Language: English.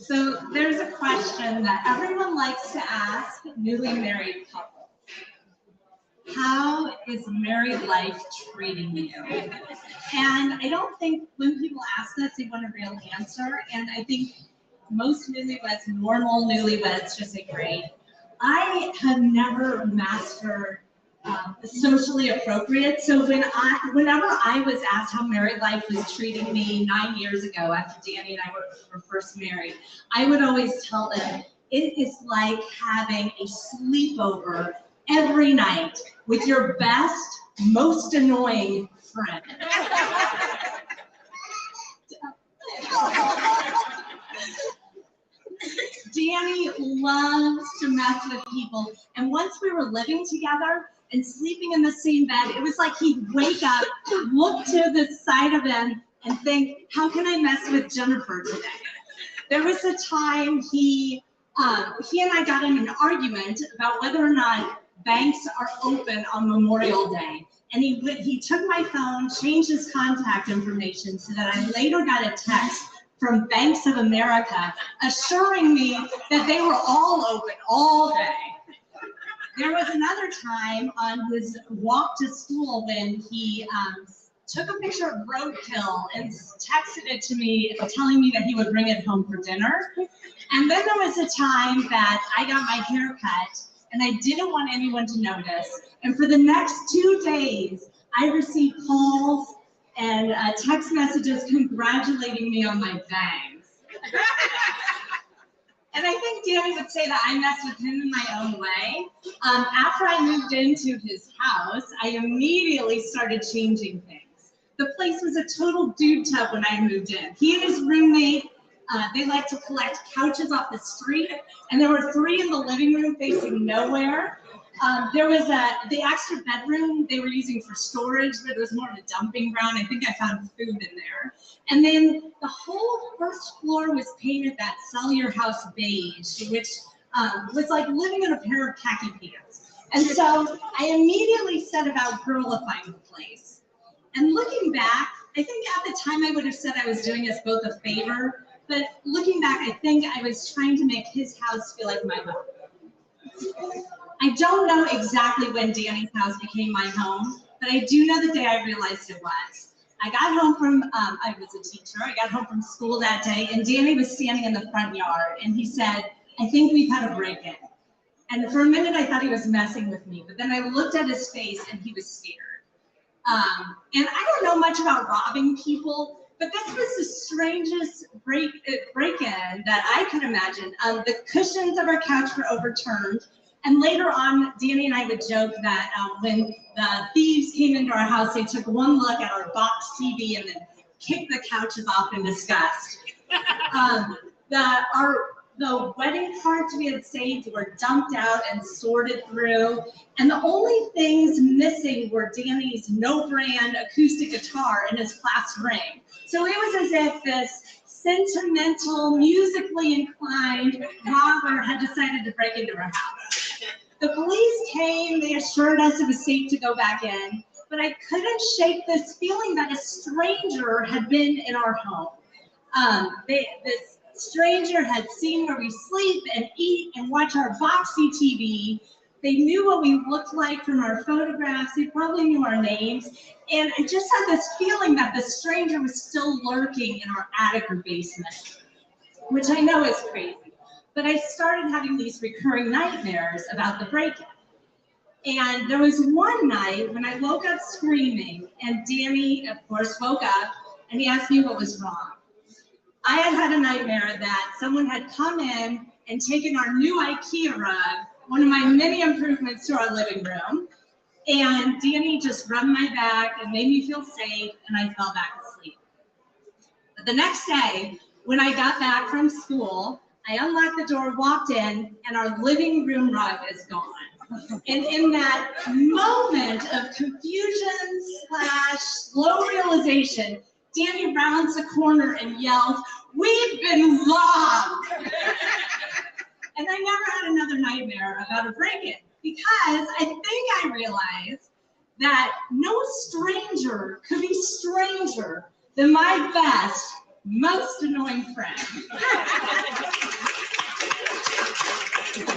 So there's a question that everyone likes to ask newly married couples. How is married life treating you? And I don't think when people ask this, they want a real answer. And I think most newlyweds, normal newlyweds, just say great. I have never mastered socially appropriate. So whenever I was asked how married life was treating me 9 years ago after Danny and I were first married, I would always tell them, it is like having a sleepover every night with your best, most annoying friend. Danny loves to mess with people, and once we were living together and sleeping in the same bed, it was like he'd wake up, look to the side of him, and think, how can I mess with Jennifer today? There was a time he and I got in an argument about whether or not banks are open on Memorial Day. And he took my phone, changed his contact information so that I later got a text from Banks of America assuring me that they were all open all day. There was another time on his walk to school when he took a picture of roadkill and texted it to me, telling me that he would bring it home for dinner. And then there was a time that I got my hair cut and I didn't want anyone to notice. And for the next 2 days, I received calls and text messages congratulating me on my bangs. And I think Danny would say that I messed with him in my own way. After I moved into his house, I immediately started changing things. The place was a total dude tub when I moved in. He and his roommate, they like to collect couches off the street, and there were 3 in the living room facing nowhere. There was the extra bedroom they were using for storage, but it was more of a dumping ground. I think I found food in there. And then the whole first floor was painted that sell your house beige, which was like living in a pair of khaki pants. And so I immediately set about girlifying the place. And looking back, I think at the time I would have said I was doing us both a favor, but looking back, I think I was trying to make his house feel like my home. I don't know exactly when Danny's house became my home, but I do know the day I realized it was. I got home from, I was a teacher, I got home from school that day, and Danny was standing in the front yard, and he said, I think we've had a break-in. And for a minute, I thought he was messing with me, but then I looked at his face, and he was scared. And I don't know much about robbing people, but this was the strangest break-in that I could imagine. The cushions of our couch were overturned. And later on, Danny and I would joke that when the thieves came into our house, they took one look at our box TV and then kicked the couches off in disgust. The wedding cards we had saved were dumped out and sorted through. And the only things missing were Danny's no-brand acoustic guitar and his class ring. So it was as if this sentimental, musically inclined robber had decided to break into our house. The police came, they assured us it was safe to go back in, but I couldn't shake this feeling that a stranger had been in our home. This stranger had seen where we sleep and eat and watch our boxy TV. They knew what we looked like from our photographs. They probably knew our names. And I just had this feeling that the stranger was still lurking in our attic or basement, which I know is crazy. But I started having these recurring nightmares about the break-in. And there was one night when I woke up screaming, and Danny, of course, woke up, and he asked me what was wrong. I had had a nightmare that someone had come in and taken our new IKEA rug, one of my many improvements to our living room, and Danny just rubbed my back and made me feel safe, and I fell back asleep. But the next day, when I got back from school, I unlocked the door, walked in, and our living room rug is gone. And in that moment of confusion / slow realization, Danny rounds the corner and yells, "We've been robbed!" And I never had another nightmare about a break-in because I think I realized that no stranger could be stranger than my best, most annoying friend.